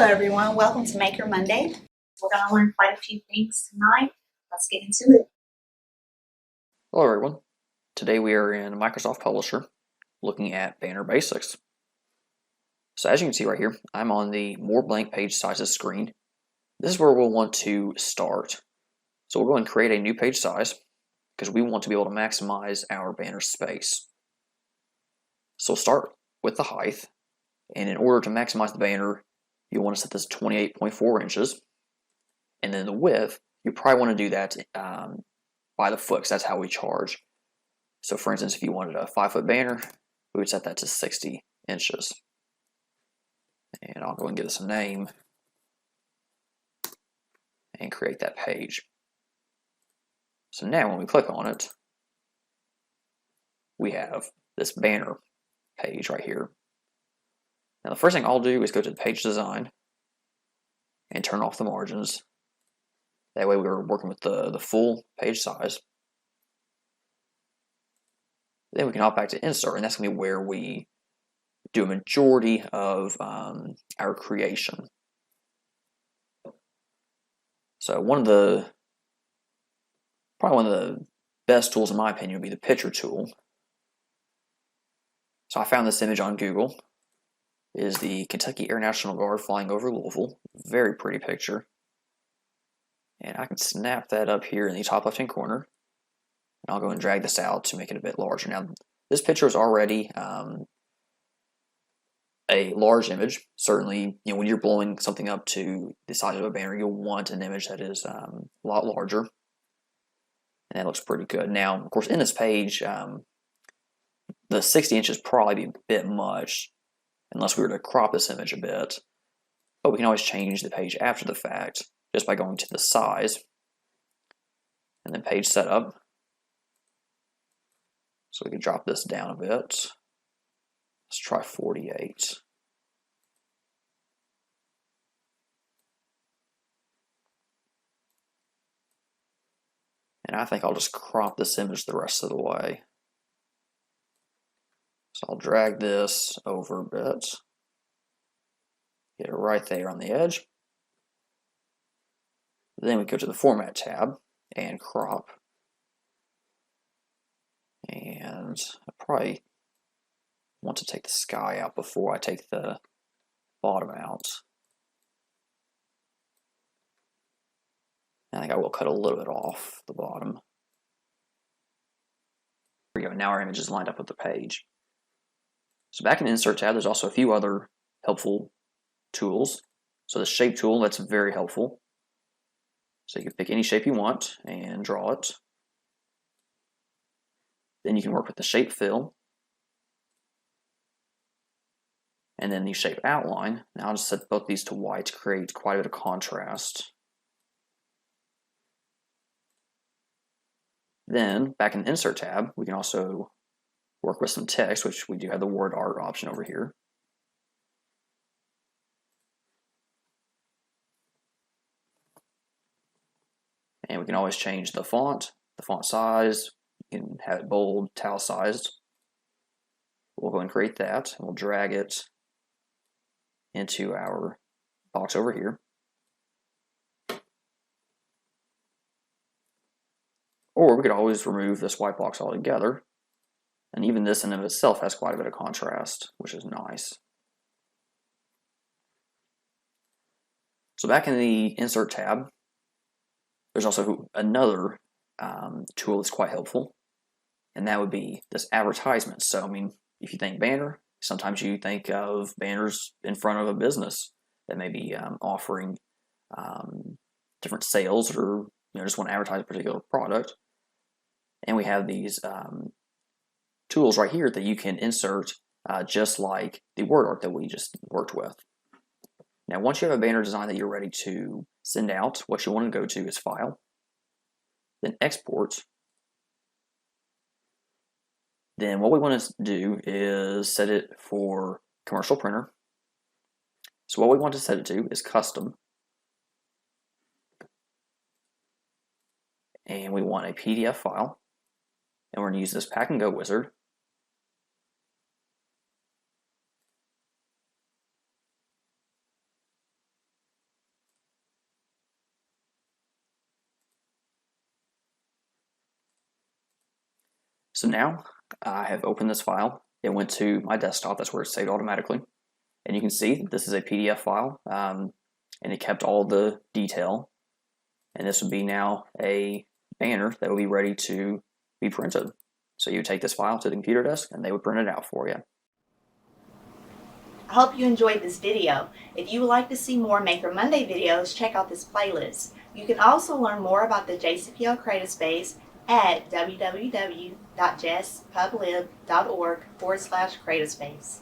everyone, welcome to Maker Monday. We're going to learn quite a few things tonight. Let's get into it. Hello everyone. Today we are in Microsoft Publisher looking at banner basics. So as you can see right here, I'm on the more blank page sizes screen. This is where we'll want to start. So we'll go and create a new page size because we want to be able to maximize our banner space. So we'll start with the height, and in order to maximize the banner, you'll want to set this 28.4 inches, and then the width, you probably want to do that by the foot because that's how we charge. So for instance, if you wanted a 5-foot banner, we would set that to 60 inches. And I'll go and give this a name and create that page. So now when we click on it, we have this banner page right here. Now the first thing I'll do is go to the page design and turn off the margins. That way we're working with the full page size. Then we can hop back to insert, and that's going to be where we do a majority of our creation. So probably one of the best tools in my opinion would be the picture tool. So I found this image on Google. It is the Kentucky Air National Guard flying over Louisville. Very pretty picture. And I can snap that up here in the top left hand corner. And I'll go and drag this out to make it a bit larger. Now this picture is already a large image. Certainly, when you're blowing something up to the size of a banner, you'll want an image that is a lot larger. And that looks pretty good. Now, of course, in this page, the 60 inches probably be a bit much unless we were to crop this image a bit. But we can always change the page after the fact just by going to the size and then page setup. So we can drop this down a bit. Let's try 48. And I think I'll just crop this image the rest of the way. So I'll drag this over a bit. Get it right there on the edge. Then we go to the Format tab and crop. And I probably want to take the sky out before I take the bottom out. I think I will cut a little bit off the bottom. There we go. Now our image is lined up with the page. So back in the Insert tab, there's also a few other helpful tools. So the Shape tool, that's very helpful. So you can pick any shape you want and draw it. Then you can work with the Shape Fill. And then the Shape Outline. Now I'll just set both these to white to create quite a bit of contrast. Then, back in the Insert tab, we can also work with some text, which we do have the word art option over here. And we can always change the font size. You can have it bold, italicized. We'll go and create that, and we'll drag it into our box over here. Or we could always remove this white box altogether. And even this in and of itself has quite a bit of contrast, which is nice. So back in the Insert tab, there's also another tool that's quite helpful. And that would be this advertisement. So, I mean, if you think banner, sometimes you think of banners in front of a business that may be offering different sales or just want to advertise a particular product. And we have these tools right here that you can insert just like the word art that we just worked with. Now, once you have a banner design that you're ready to send out, what you want to go to is File, then Export. Then what we want to do is set it for commercial printer. So what we want to set it to is Custom. And we want a PDF file. And we're going to use this Pack and Go wizard. So now I have opened this file. It went to my desktop. That's where it's saved automatically. And you can see that this is a PDF file, and it kept all the detail. And this would be now a banner that will be ready to be printed. So you would take this file to the computer desk and they would print it out for you. I hope you enjoyed this video. If you would like to see more Maker Monday videos, check out this playlist. You can also learn more about the JCPL CreatorSpace at www.jesspublib.org/CreatorSpace.